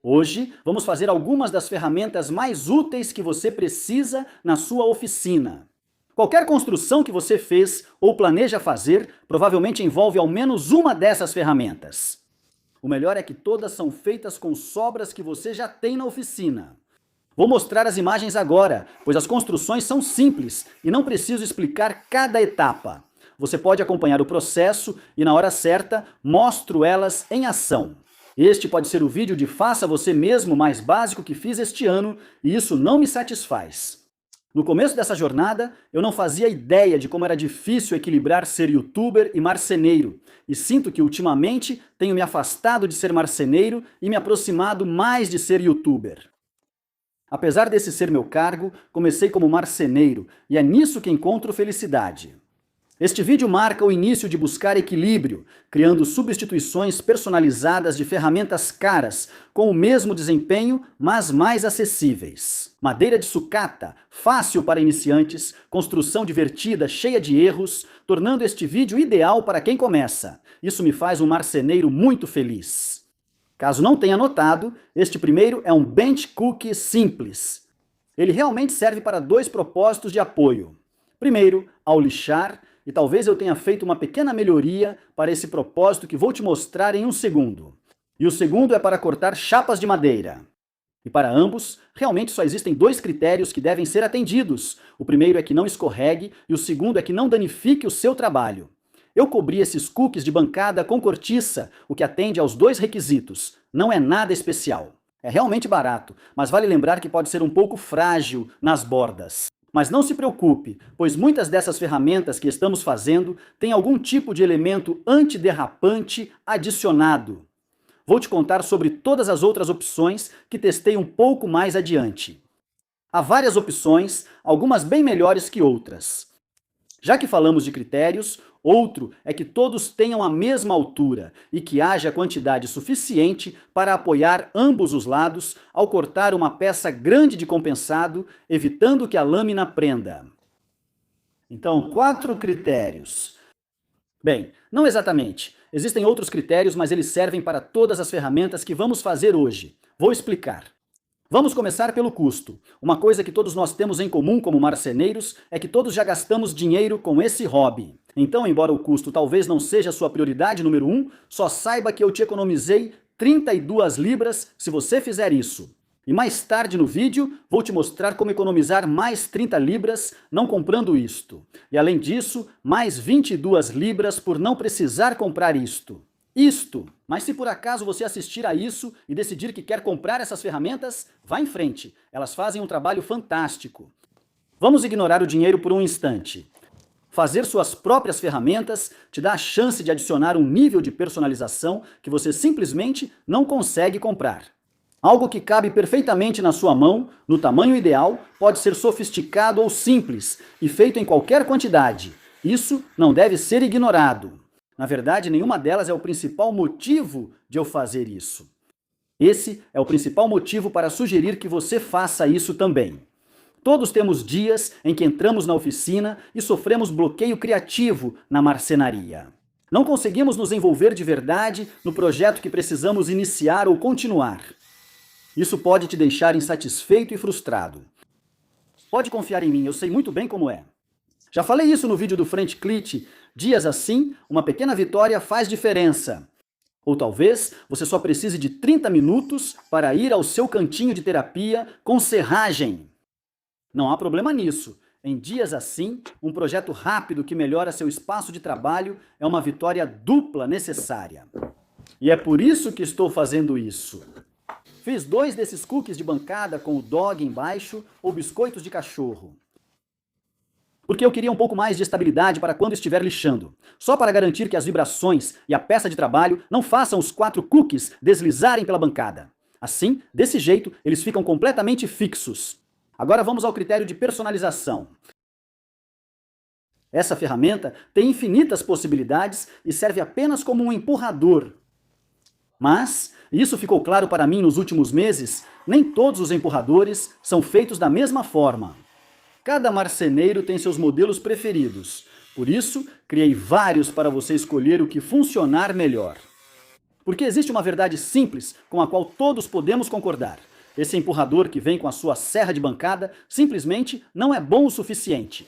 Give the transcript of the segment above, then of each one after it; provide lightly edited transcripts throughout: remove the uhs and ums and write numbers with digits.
Hoje, vamos fazer algumas das ferramentas mais úteis que você precisa na sua oficina. Qualquer construção que você fez ou planeja fazer provavelmente envolve ao menos uma dessas ferramentas. O melhor é que todas são feitas com sobras que você já tem na oficina. Vou mostrar as imagens agora, pois as construções são simples e não preciso explicar cada etapa. Você pode acompanhar o processo e, na hora certa, mostro elas em ação. Este pode ser o vídeo de faça você mesmo mais básico que fiz este ano, e isso não me satisfaz. No começo dessa jornada, eu não fazia ideia de como era difícil equilibrar ser youtuber e marceneiro, e sinto que ultimamente tenho me afastado de ser marceneiro e me aproximado mais de ser youtuber. Apesar desse ser meu cargo, comecei como marceneiro, e é nisso que encontro felicidade. Este vídeo marca o início de buscar equilíbrio, criando substituições personalizadas de ferramentas caras, com o mesmo desempenho, mas mais acessíveis. Madeira de sucata, fácil para iniciantes, construção divertida, cheia de erros, tornando este vídeo ideal para quem começa. Isso me faz um marceneiro muito feliz. Caso não tenha notado, este primeiro é um bench cookie simples. Ele realmente serve para dois propósitos de apoio. Primeiro, ao lixar, e talvez eu tenha feito uma pequena melhoria para esse propósito que vou te mostrar em um segundo. E o segundo é para cortar chapas de madeira. E para ambos, realmente só existem dois critérios que devem ser atendidos. O primeiro é que não escorregue e o segundo é que não danifique o seu trabalho. Eu cobri esses cookies de bancada com cortiça, o que atende aos dois requisitos. Não é nada especial. É realmente barato, mas vale lembrar que pode ser um pouco frágil nas bordas. Mas não se preocupe, pois muitas dessas ferramentas que estamos fazendo têm algum tipo de elemento antiderrapante adicionado. Vou te contar sobre todas as outras opções que testei um pouco mais adiante. Há várias opções, algumas bem melhores que outras. Já que falamos de critérios, outro é que todos tenham a mesma altura e que haja quantidade suficiente para apoiar ambos os lados ao cortar uma peça grande de compensado, evitando que a lâmina prenda. Então, 4 critérios. Bem, não exatamente. Existem outros critérios, mas eles servem para todas as ferramentas que vamos fazer hoje. Vou explicar. Vamos começar pelo custo. Uma coisa que todos nós temos em comum como marceneiros é que todos já gastamos dinheiro com esse hobby. Então, embora o custo talvez não seja a sua prioridade número 1, só saiba que eu te economizei 32 libras se você fizer isso. E mais tarde no vídeo, vou te mostrar como economizar mais 30 libras não comprando isto. E além disso, mais 22 libras por não precisar comprar isto. Mas se por acaso você assistir a isso e decidir que quer comprar essas ferramentas, vá em frente, elas fazem um trabalho fantástico. Vamos ignorar o dinheiro por um instante. Fazer suas próprias ferramentas te dá a chance de adicionar um nível de personalização que você simplesmente não consegue comprar. Algo que cabe perfeitamente na sua mão, no tamanho ideal, pode ser sofisticado ou simples e feito em qualquer quantidade. Isso não deve ser ignorado. Na verdade, nenhuma delas é o principal motivo de eu fazer isso. Esse é o principal motivo para sugerir que você faça isso também. Todos temos dias em que entramos na oficina e sofremos bloqueio criativo na marcenaria. Não conseguimos nos envolver de verdade no projeto que precisamos iniciar ou continuar. Isso pode te deixar insatisfeito e frustrado. Pode confiar em mim, eu sei muito bem como é. Já falei isso no vídeo do French Clit. Dias assim, uma pequena vitória faz diferença. Ou talvez você só precise de 30 minutos para ir ao seu cantinho de terapia com serragem. Não há problema nisso. Em dias assim, um projeto rápido que melhora seu espaço de trabalho é uma vitória dupla necessária. E é por isso que estou fazendo isso. Fiz 2 desses cookies de bancada com o dog embaixo ou biscoitos de cachorro. Porque eu queria um pouco mais de estabilidade para quando estiver lixando. Só para garantir que as vibrações e a peça de trabalho não façam os 4 cookies deslizarem pela bancada. Assim, desse jeito, eles ficam completamente fixos. Agora vamos ao critério de personalização. Essa ferramenta tem infinitas possibilidades e serve apenas como um empurrador. Mas, e isso ficou claro para mim nos últimos meses, nem todos os empurradores são feitos da mesma forma. Cada marceneiro tem seus modelos preferidos, por isso criei vários para você escolher o que funcionar melhor. Porque existe uma verdade simples com a qual todos podemos concordar. Esse empurrador que vem com a sua serra de bancada simplesmente não é bom o suficiente.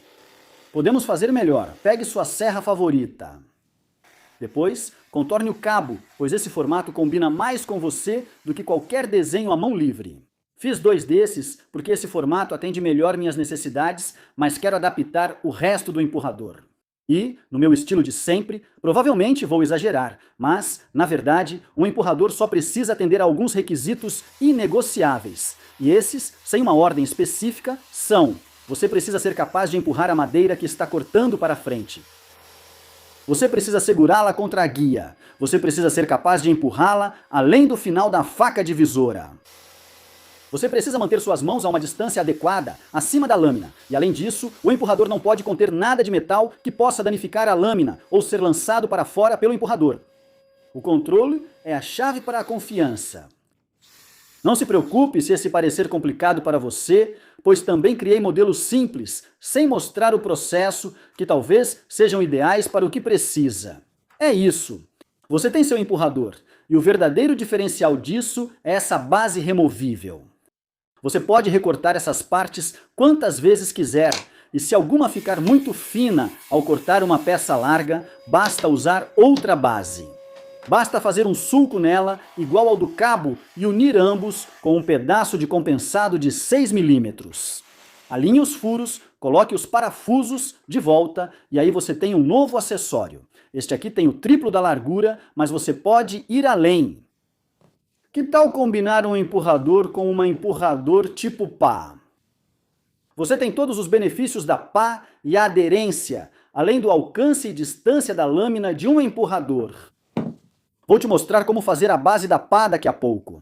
Podemos fazer melhor. Pegue sua serra favorita. Depois, contorne o cabo, pois esse formato combina mais com você do que qualquer desenho à mão livre. Fiz 2 desses porque esse formato atende melhor minhas necessidades, mas quero adaptar o resto do empurrador. E, no meu estilo de sempre, provavelmente vou exagerar, mas, na verdade, um empurrador só precisa atender a alguns requisitos inegociáveis. E esses, sem uma ordem específica, são: você precisa ser capaz de empurrar a madeira que está cortando para frente. Você precisa segurá-la contra a guia. Você precisa ser capaz de empurrá-la além do final da faca divisora. Você precisa manter suas mãos a uma distância adequada, acima da lâmina. E além disso, o empurrador não pode conter nada de metal que possa danificar a lâmina ou ser lançado para fora pelo empurrador. O controle é a chave para a confiança. Não se preocupe se esse parecer complicado para você, pois também criei modelos simples, sem mostrar o processo, que talvez sejam ideais para o que precisa. É isso. Você tem seu empurrador, e o verdadeiro diferencial disso é essa base removível. Você pode recortar essas partes quantas vezes quiser, e se alguma ficar muito fina ao cortar uma peça larga, basta usar outra base. Basta fazer um sulco nela igual ao do cabo e unir ambos com um pedaço de compensado de 6 milímetros. Alinhe os furos, coloque os parafusos de volta e aí você tem um novo acessório. Este aqui tem o triplo da largura, mas você pode ir além. Que tal combinar um empurrador com uma empurrador tipo pá? Você tem todos os benefícios da pá e a aderência, além do alcance e distância da lâmina de um empurrador. Vou te mostrar como fazer a base da pá daqui a pouco.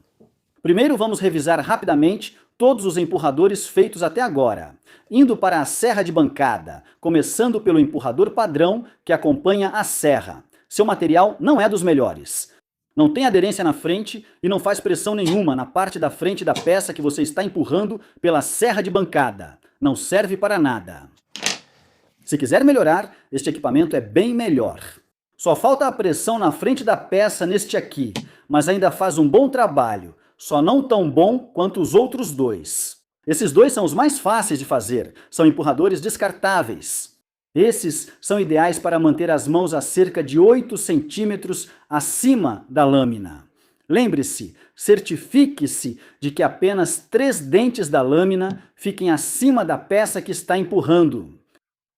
Primeiro vamos revisar rapidamente todos os empurradores feitos até agora, indo para a serra de bancada, começando pelo empurrador padrão que acompanha a serra. Seu material não é dos melhores. Não tem aderência na frente e não faz pressão nenhuma na parte da frente da peça que você está empurrando pela serra de bancada. Não serve para nada. Se quiser melhorar, este equipamento é bem melhor. Só falta a pressão na frente da peça neste aqui, mas ainda faz um bom trabalho, só não tão bom quanto os outros dois. Esses dois são os mais fáceis de fazer, são empurradores descartáveis. Esses são ideais para manter as mãos a cerca de 8 centímetros acima da lâmina. Lembre-se, certifique-se de que apenas 3 dentes da lâmina fiquem acima da peça que está empurrando.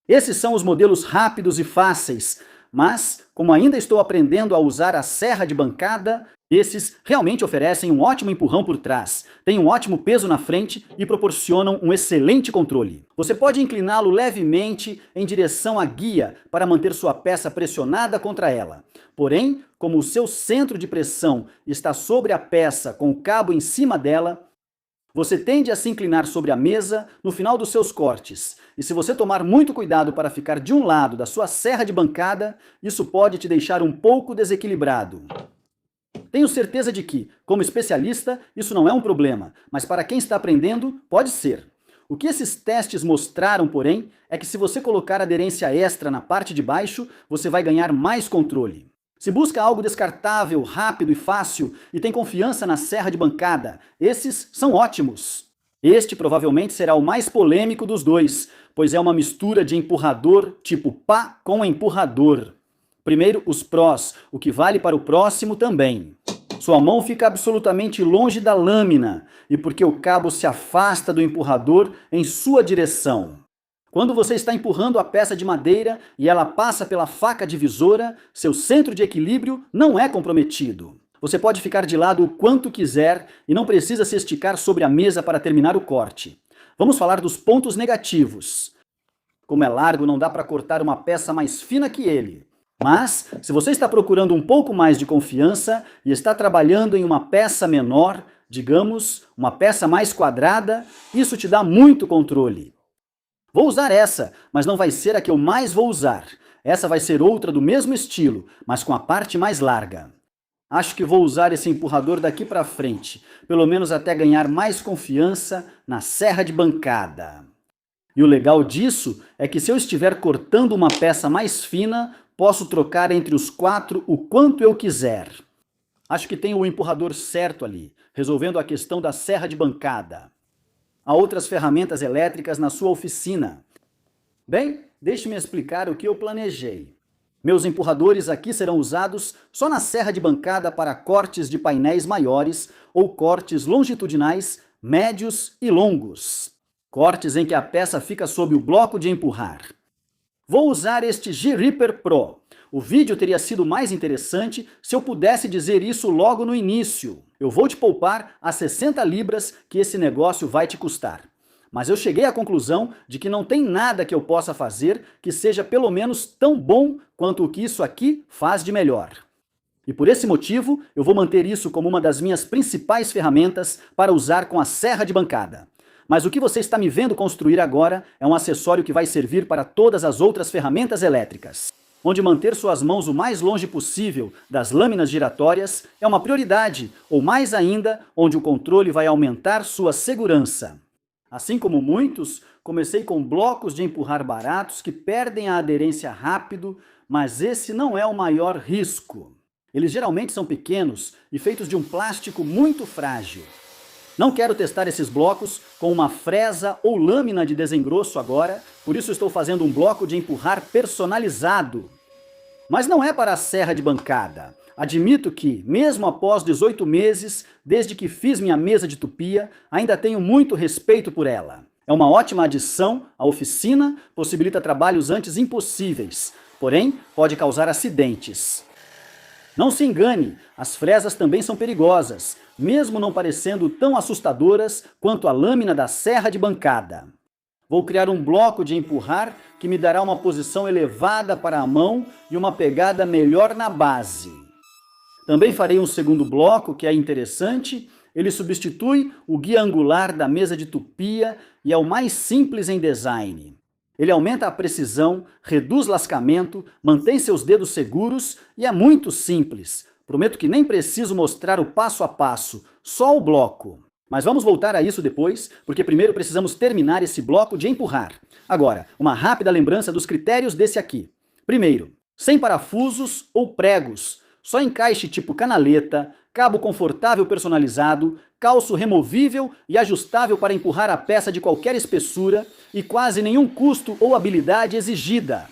Esses são os modelos rápidos e fáceis, mas, como ainda estou aprendendo a usar a serra de bancada, esses realmente oferecem um ótimo empurrão por trás, têm um ótimo peso na frente e proporcionam um excelente controle. Você pode incliná-lo levemente em direção à guia para manter sua peça pressionada contra ela. Porém, como o seu centro de pressão está sobre a peça com o cabo em cima dela, você tende a se inclinar sobre a mesa no final dos seus cortes. E se você tomar muito cuidado para ficar de um lado da sua serra de bancada, isso pode te deixar um pouco desequilibrado. Tenho certeza de que, como especialista, isso não é um problema, mas para quem está aprendendo, pode ser. O que esses testes mostraram, porém, é que se você colocar aderência extra na parte de baixo, você vai ganhar mais controle. Se busca algo descartável, rápido e fácil e tem confiança na serra de bancada, esses são ótimos. Este provavelmente será o mais polêmico dos dois, pois é uma mistura de empurrador tipo pá com empurrador. Primeiro, os prós, o que vale para o próximo também. Sua mão fica absolutamente longe da lâmina, e porque o cabo se afasta do empurrador em sua direção. Quando você está empurrando a peça de madeira e ela passa pela faca divisora, seu centro de equilíbrio não é comprometido. Você pode ficar de lado o quanto quiser e não precisa se esticar sobre a mesa para terminar o corte. Vamos falar dos pontos negativos. Como é largo, não dá para cortar uma peça mais fina que ele. Mas, se você está procurando um pouco mais de confiança e está trabalhando em uma peça menor, digamos, uma peça mais quadrada, isso te dá muito controle. Vou usar essa, mas não vai ser a que eu mais vou usar. Essa vai ser outra do mesmo estilo, mas com a parte mais larga. Acho que vou usar esse empurrador daqui para frente, pelo menos até ganhar mais confiança na serra de bancada. E o legal disso é que se eu estiver cortando uma peça mais fina, posso trocar entre os 4 o quanto eu quiser. Acho que tem o empurrador certo ali, resolvendo a questão da serra de bancada. Há outras ferramentas elétricas na sua oficina. Bem, deixe-me explicar o que eu planejei. Meus empurradores aqui serão usados só na serra de bancada para cortes de painéis maiores ou cortes longitudinais, médios e longos. Cortes em que a peça fica sob o bloco de empurrar. Vou usar este G-Ripper Pro. O vídeo teria sido mais interessante se eu pudesse dizer isso logo no início. Eu vou te poupar as 60 libras que esse negócio vai te custar. Mas eu cheguei à conclusão de que não tem nada que eu possa fazer que seja pelo menos tão bom quanto o que isso aqui faz de melhor. E por esse motivo, eu vou manter isso como uma das minhas principais ferramentas para usar com a serra de bancada. Mas o que você está me vendo construir agora é um acessório que vai servir para todas as outras ferramentas elétricas, onde manter suas mãos o mais longe possível das lâminas giratórias é uma prioridade, ou mais ainda, onde o controle vai aumentar sua segurança. Assim como muitos, comecei com blocos de empurrar baratos que perdem a aderência rápido, mas esse não é o maior risco. Eles geralmente são pequenos e feitos de um plástico muito frágil. Não quero testar esses blocos com uma fresa ou lâmina de desengrosso agora, por isso estou fazendo um bloco de empurrar personalizado. Mas não é para a serra de bancada. Admito que, mesmo após 18 meses, desde que fiz minha mesa de tupia, ainda tenho muito respeito por ela. É uma ótima adição à oficina, possibilita trabalhos antes impossíveis, porém pode causar acidentes. Não se engane, as fresas também são perigosas, mesmo não parecendo tão assustadoras quanto a lâmina da serra de bancada. Vou criar um bloco de empurrar que me dará uma posição elevada para a mão e uma pegada melhor na base. Também farei um segundo bloco que é interessante. Ele substitui o guia angular da mesa de tupia e é o mais simples em design. Ele aumenta a precisão, reduz lascamento, mantém seus dedos seguros e é muito simples. Prometo que nem preciso mostrar o passo a passo, só o bloco. Mas vamos voltar a isso depois, porque primeiro precisamos terminar esse bloco de empurrar. Agora, uma rápida lembrança dos critérios desse aqui. Primeiro, sem parafusos ou pregos, só encaixe tipo canaleta, cabo confortável personalizado, calço removível e ajustável para empurrar a peça de qualquer espessura e quase nenhum custo ou habilidade exigida.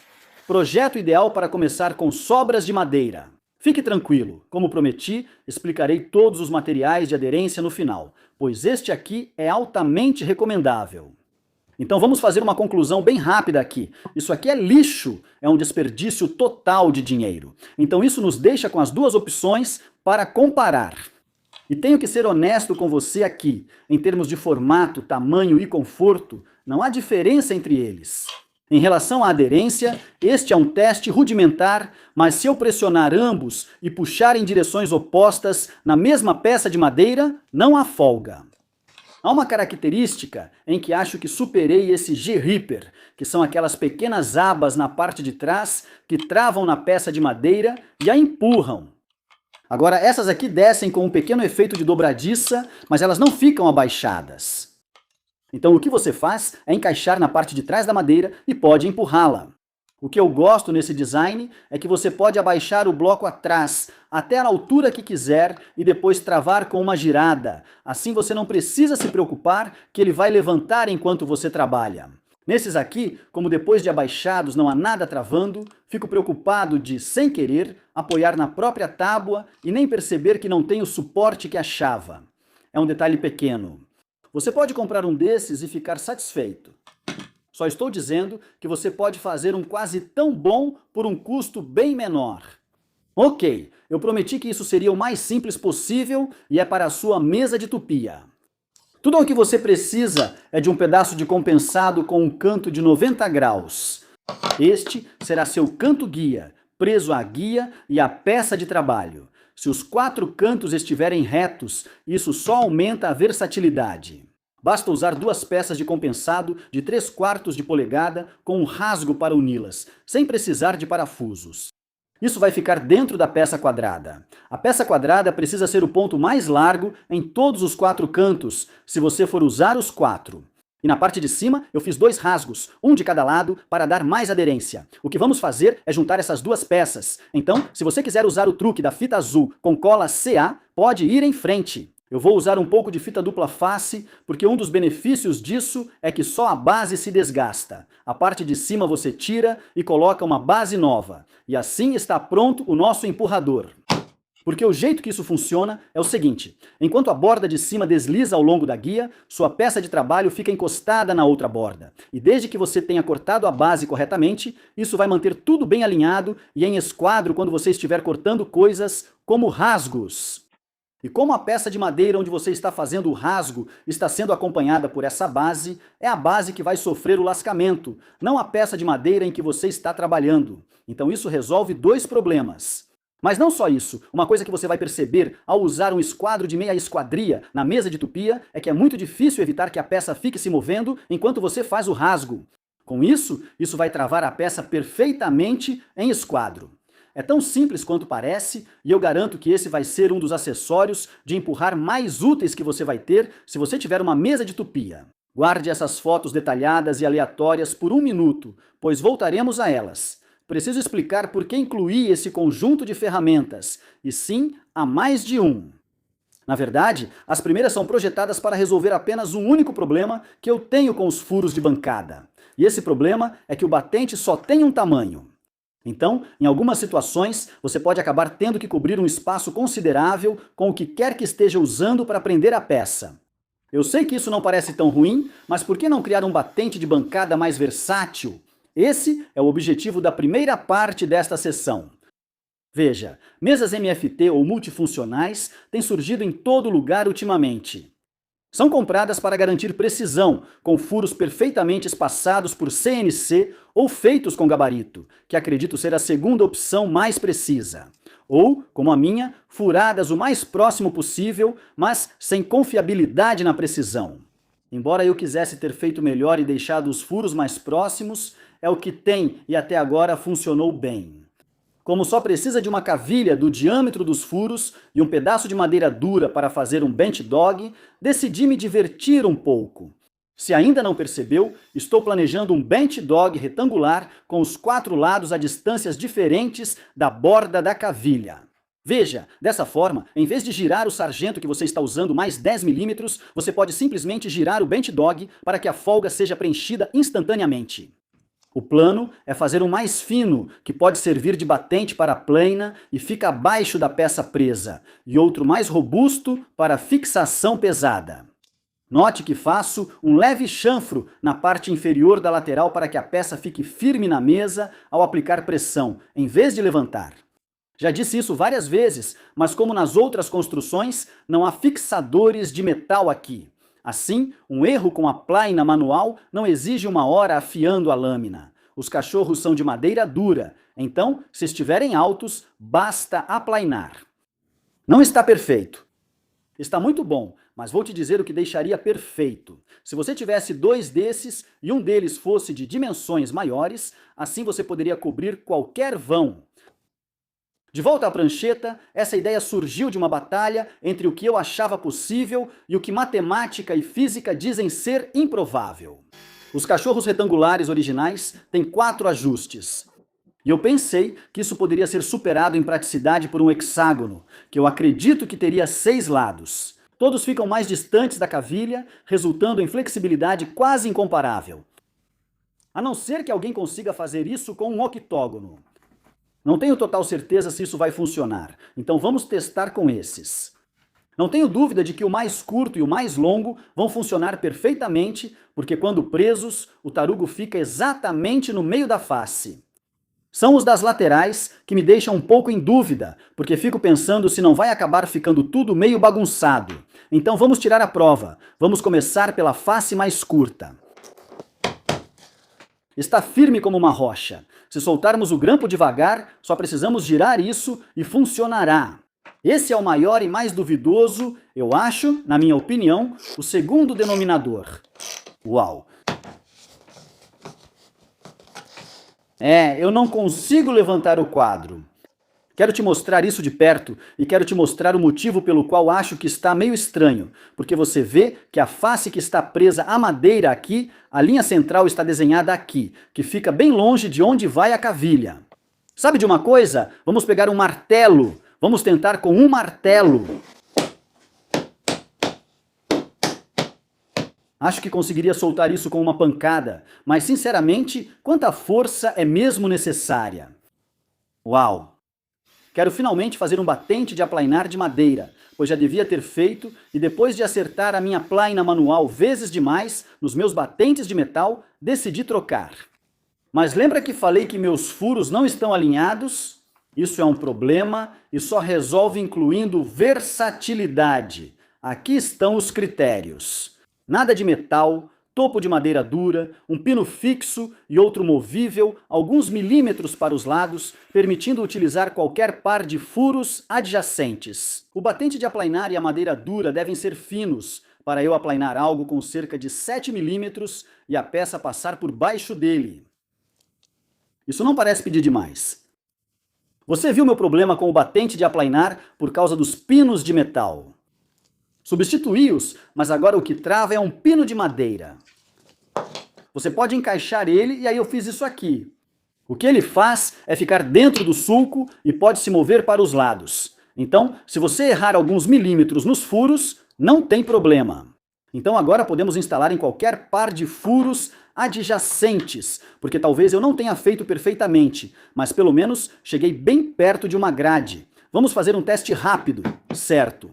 Projeto ideal para começar com sobras de madeira. Fique tranquilo, como prometi, explicarei todos os materiais de aderência no final, pois este aqui é altamente recomendável. Então vamos fazer uma conclusão bem rápida aqui. Isso aqui é lixo, é um desperdício total de dinheiro. Então isso nos deixa com as duas opções para comparar. E tenho que ser honesto com você aqui, em termos de formato, tamanho e conforto, não há diferença entre eles. Em relação à aderência, este é um teste rudimentar, mas se eu pressionar ambos e puxar em direções opostas na mesma peça de madeira, não há folga. Há uma característica em que acho que superei esse G-Ripper, que são aquelas pequenas abas na parte de trás que travam na peça de madeira e a empurram. Agora, essas aqui descem com um pequeno efeito de dobradiça, mas elas não ficam abaixadas. Então o que você faz é encaixar na parte de trás da madeira e pode empurrá-la. O que eu gosto nesse design é que você pode abaixar o bloco atrás, até a altura que quiser, e depois travar com uma girada. Assim você não precisa se preocupar que ele vai levantar enquanto você trabalha. Nesses aqui, como depois de abaixados não há nada travando, fico preocupado de, sem querer, apoiar na própria tábua e nem perceber que não tem o suporte que achava. É um detalhe pequeno. Você pode comprar um desses e ficar satisfeito. Só estou dizendo que você pode fazer um quase tão bom por um custo bem menor. Ok, eu prometi que isso seria o mais simples possível e é para a sua mesa de tupia. Tudo o que você precisa é de um pedaço de compensado com um canto de 90 graus. Este será seu canto guia, preso à guia e à peça de trabalho. Se os 4 cantos estiverem retos, isso só aumenta a versatilidade. Basta usar 2 peças de compensado de 3/4 de polegada com um rasgo para uni-las, sem precisar de parafusos. Isso vai ficar dentro da peça quadrada. A peça quadrada precisa ser o ponto mais largo em todos os 4 cantos, se você for usar os 4. E na parte de cima, eu fiz 2 rasgos, um de cada lado, para dar mais aderência. O que vamos fazer é juntar essas duas peças. Então, se você quiser usar o truque da fita azul com cola CA, pode ir em frente. Eu vou usar um pouco de fita dupla face, porque um dos benefícios disso é que só a base se desgasta. A parte de cima você tira e coloca uma base nova. E assim está pronto o nosso empurrador. Porque o jeito que isso funciona é o seguinte: enquanto a borda de cima desliza ao longo da guia, sua peça de trabalho fica encostada na outra borda. E desde que você tenha cortado a base corretamente, isso vai manter tudo bem alinhado e em esquadro quando você estiver cortando coisas como rasgos. E como a peça de madeira onde você está fazendo o rasgo está sendo acompanhada por essa base, é a base que vai sofrer o lascamento, não a peça de madeira em que você está trabalhando. Então isso resolve 2 problemas. Mas não só isso, uma coisa que você vai perceber ao usar um esquadro de meia esquadria na mesa de tupia é que é muito difícil evitar que a peça fique se movendo enquanto você faz o rasgo. Com isso, isso vai travar a peça perfeitamente em esquadro. É tão simples quanto parece, e eu garanto que esse vai ser um dos acessórios de empurrar mais úteis que você vai ter se você tiver uma mesa de tupia. Guarde essas fotos detalhadas e aleatórias por 1 minuto, pois voltaremos a elas. Preciso explicar por que incluí esse conjunto de ferramentas, e sim, há mais de um. Na verdade, as primeiras são projetadas para resolver apenas um único problema que eu tenho com os furos de bancada. E esse problema é que o batente só tem um tamanho. Então, em algumas situações, você pode acabar tendo que cobrir um espaço considerável com o que quer que esteja usando para prender a peça. Eu sei que isso não parece tão ruim, mas por que não criar um batente de bancada mais versátil? Esse é o objetivo da primeira parte desta sessão. Veja, mesas MFT ou multifuncionais têm surgido em todo lugar ultimamente. São compradas para garantir precisão, com furos perfeitamente espaçados por CNC ou feitos com gabarito, que acredito ser a segunda opção mais precisa. Ou, como a minha, furadas o mais próximo possível, mas sem confiabilidade na precisão. Embora eu quisesse ter feito melhor e deixado os furos mais próximos, é o que tem e até agora funcionou bem. Como só precisa de uma cavilha do diâmetro dos furos e um pedaço de madeira dura para fazer um bench dog, decidi me divertir um pouco. Se ainda não percebeu, estou planejando um bench dog retangular com os 4 lados a distâncias diferentes da borda da cavilha. Veja, dessa forma, em vez de girar o sargento que você está usando mais 10 mm, você pode simplesmente girar o bench dog para que a folga seja preenchida instantaneamente. O plano é fazer um mais fino, que pode servir de batente para a plana e fica abaixo da peça presa, e outro mais robusto para fixação pesada. Note que faço um leve chanfro na parte inferior da lateral para que a peça fique firme na mesa ao aplicar pressão, em vez de levantar. Já disse isso várias vezes, mas como nas outras construções, não há fixadores de metal aqui. Assim, um erro com a plaina manual não exige 1 hora afiando a lâmina. Os cachorros são de madeira dura, então, se estiverem altos, basta aplainar. Não está perfeito. Está muito bom, mas vou te dizer o que deixaria perfeito. Se você tivesse 2 desses e um deles fosse de dimensões maiores, assim você poderia cobrir qualquer vão. De volta à prancheta, essa ideia surgiu de uma batalha entre o que eu achava possível e o que matemática e física dizem ser improvável. Os cachorros retangulares originais têm 4 ajustes. E eu pensei que isso poderia ser superado em praticidade por um hexágono, que eu acredito que teria 6 lados. Todos ficam mais distantes da cavilha, resultando em flexibilidade quase incomparável. A não ser que alguém consiga fazer isso com um octógono. Não tenho total certeza se isso vai funcionar, então vamos testar com esses. Não tenho dúvida de que o mais curto e o mais longo vão funcionar perfeitamente, porque quando presos, o tarugo fica exatamente no meio da face. São os das laterais que me deixam um pouco em dúvida, porque fico pensando se não vai acabar ficando tudo meio bagunçado. Então vamos tirar a prova. Vamos começar pela face mais curta. Está firme como uma rocha. Se soltarmos o grampo devagar, só precisamos girar isso e funcionará. Esse é o maior e mais duvidoso, eu acho, na minha opinião, o segundo denominador. Uau! Eu não consigo levantar o quadro. Quero te mostrar isso de perto e quero te mostrar o motivo pelo qual acho que está meio estranho, porque você vê que a face que está presa à madeira aqui, a linha central está desenhada aqui, que fica bem longe de onde vai a cavilha. Sabe de uma coisa? Vamos pegar um martelo. Vamos tentar com um martelo. Acho que conseguiria soltar isso com uma pancada, mas sinceramente, quanta força é mesmo necessária? Uau! Quero finalmente fazer um batente de aplainar de madeira, pois já devia ter feito, e depois de acertar a minha plaina manual vezes demais nos meus batentes de metal, decidi trocar. Mas lembra que falei que meus furos não estão alinhados? Isso é um problema e só resolve incluindo versatilidade. Aqui estão os critérios. Nada de metal, topo de madeira dura, um pino fixo e outro movível, alguns milímetros para os lados, permitindo utilizar qualquer par de furos adjacentes. O batente de aplainar e a madeira dura devem ser finos, para eu aplainar algo com cerca de 7 milímetros e a peça passar por baixo dele. Isso não parece pedir demais. Você viu meu problema com o batente de aplainar por causa dos pinos de metal. Substituí-os, mas agora o que trava é um pino de madeira. Você pode encaixar ele e aí eu fiz isso aqui. O que ele faz é ficar dentro do sulco e pode se mover para os lados. Então, se você errar alguns milímetros nos furos, não tem problema. Então agora podemos instalar em qualquer par de furos adjacentes, porque talvez eu não tenha feito perfeitamente, mas pelo menos cheguei bem perto de uma grade. Vamos fazer um teste rápido, certo?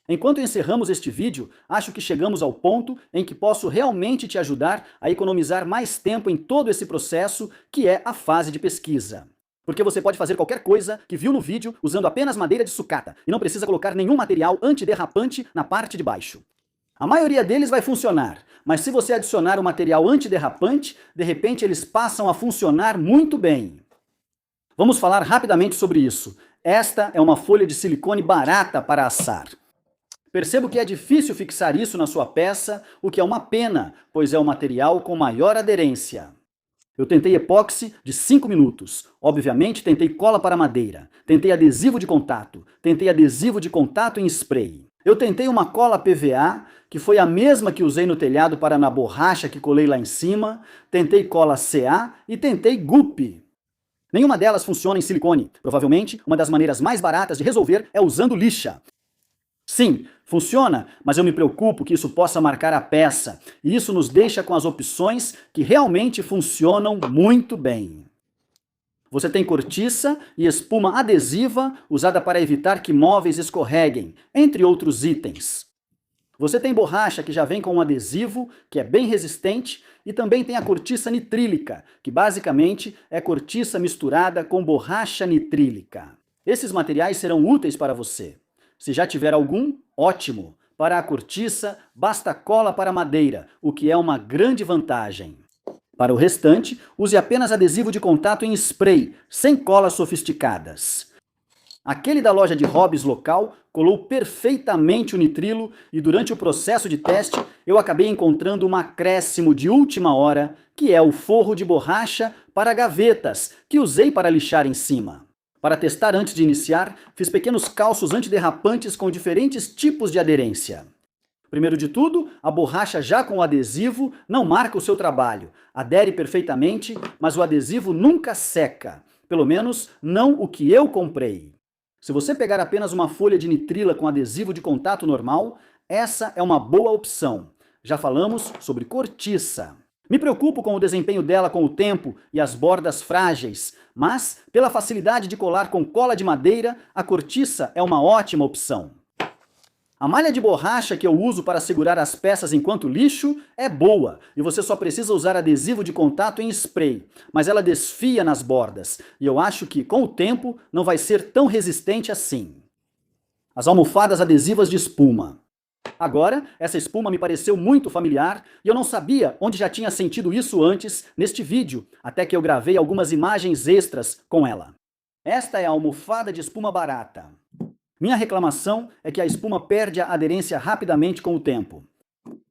Enquanto encerramos este vídeo, acho que chegamos ao ponto em que posso realmente te ajudar a economizar mais tempo em todo esse processo, que é a fase de pesquisa. Porque você pode fazer qualquer coisa que viu no vídeo usando apenas madeira de sucata e não precisa colocar nenhum material antiderrapante na parte de baixo. A maioria deles vai funcionar, mas se você adicionar o material antiderrapante, de repente eles passam a funcionar muito bem. Vamos falar rapidamente sobre isso. Esta é uma folha de silicone barata para assar. Percebo que é difícil fixar isso na sua peça, o que é uma pena, pois é o material com maior aderência. Eu tentei epóxi de 5 minutos. Obviamente tentei cola para madeira. Tentei adesivo de contato. Tentei adesivo de contato em spray. Eu tentei uma cola PVA, que foi a mesma que usei no telhado para na borracha que colei lá em cima. Tentei cola CA e tentei GUP. Nenhuma delas funciona em silicone. Provavelmente, uma das maneiras mais baratas de resolver é usando lixa. Sim, funciona, mas eu me preocupo que isso possa marcar a peça, e isso nos deixa com as opções que realmente funcionam muito bem. Você tem cortiça e espuma adesiva usada para evitar que móveis escorreguem, entre outros itens. Você tem borracha que já vem com um adesivo, que é bem resistente, e também tem a cortiça nitrílica, que basicamente é cortiça misturada com borracha nitrílica. Esses materiais serão úteis para você. Se já tiver algum, ótimo. Para a cortiça, basta cola para madeira, o que é uma grande vantagem. Para o restante, use apenas adesivo de contato em spray, sem colas sofisticadas. Aquele da loja de hobbies local colou perfeitamente o nitrilo e durante o processo de teste eu acabei encontrando um acréscimo de última hora, que é o forro de borracha para gavetas, que usei para lixar em cima. Para testar antes de iniciar, fiz pequenos calços antiderrapantes com diferentes tipos de aderência. Primeiro de tudo, a borracha já com o adesivo não marca o seu trabalho. Adere perfeitamente, mas o adesivo nunca seca. Pelo menos, não o que eu comprei. Se você pegar apenas uma folha de nitrila com adesivo de contato normal, essa é uma boa opção. Já falamos sobre cortiça. Me preocupo com o desempenho dela com o tempo e as bordas frágeis, mas, pela facilidade de colar com cola de madeira, a cortiça é uma ótima opção. A malha de borracha que eu uso para segurar as peças enquanto lixo é boa, e você só precisa usar adesivo de contato em spray, mas ela desfia nas bordas, e eu acho que, com o tempo, não vai ser tão resistente assim. As almofadas adesivas de espuma. Agora, essa espuma me pareceu muito familiar e eu não sabia onde já tinha sentido isso antes neste vídeo, até que eu gravei algumas imagens extras com ela. Esta é a almofada de espuma barata. Minha reclamação é que a espuma perde a aderência rapidamente com o tempo.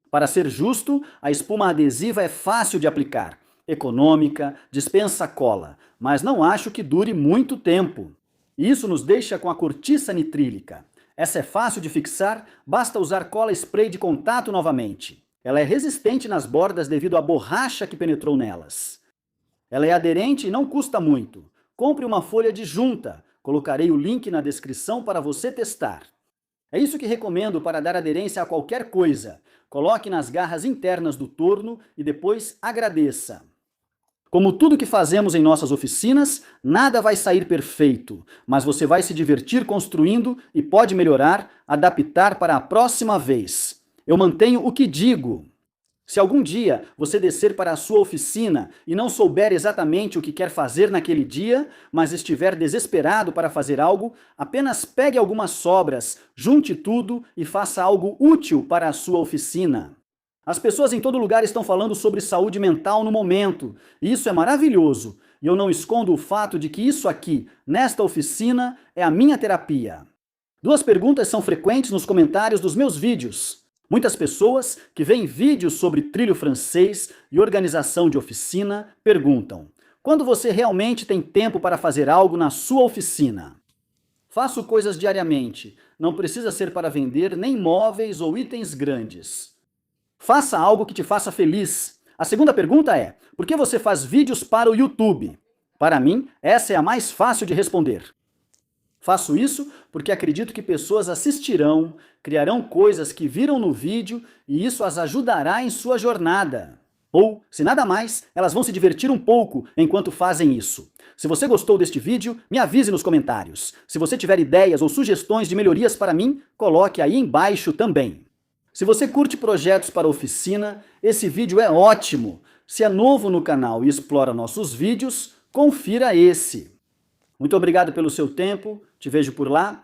Para ser justo, a espuma adesiva é fácil de aplicar. econômica, dispensa cola, mas não acho que dure muito tempo. Isso nos deixa com a cortiça nitrílica. Essa é fácil de fixar, basta usar cola spray de contato novamente. Ela é resistente nas bordas devido à borracha que penetrou nelas. Ela é aderente e não custa muito. Compre uma folha de junta. Colocarei o link na descrição para você testar. É isso que recomendo para dar aderência a qualquer coisa. Coloque nas garras internas do torno e depois agradeça. Como tudo que fazemos em nossas oficinas, nada vai sair perfeito, mas você vai se divertir construindo e pode melhorar, adaptar para a próxima vez. Eu mantenho o que digo. Se algum dia você descer para a sua oficina e não souber exatamente o que quer fazer naquele dia, mas estiver desesperado para fazer algo, apenas pegue algumas sobras, junte tudo e faça algo útil para a sua oficina. As pessoas em todo lugar estão falando sobre saúde mental no momento, e isso é maravilhoso. E eu não escondo o fato de que isso aqui, nesta oficina, é a minha terapia. 2 perguntas são frequentes nos comentários dos meus vídeos. Muitas pessoas que veem vídeos sobre trilho francês e organização de oficina perguntam: quando você realmente tem tempo para fazer algo na sua oficina? Faço coisas diariamente, não precisa ser para vender nem móveis ou itens grandes. Faça algo que te faça feliz. A segunda pergunta é: por que você faz vídeos para o YouTube? Para mim, essa é a mais fácil de responder. Faço isso porque acredito que pessoas assistirão, criarão coisas que viram no vídeo e isso as ajudará em sua jornada. Ou, se nada mais, elas vão se divertir um pouco enquanto fazem isso. Se você gostou deste vídeo, me avise nos comentários. Se você tiver ideias ou sugestões de melhorias para mim, coloque aí embaixo também. Se você curte projetos para oficina, esse vídeo é ótimo. Se é novo no canal e explora nossos vídeos, confira esse. Muito obrigado pelo seu tempo, te vejo por lá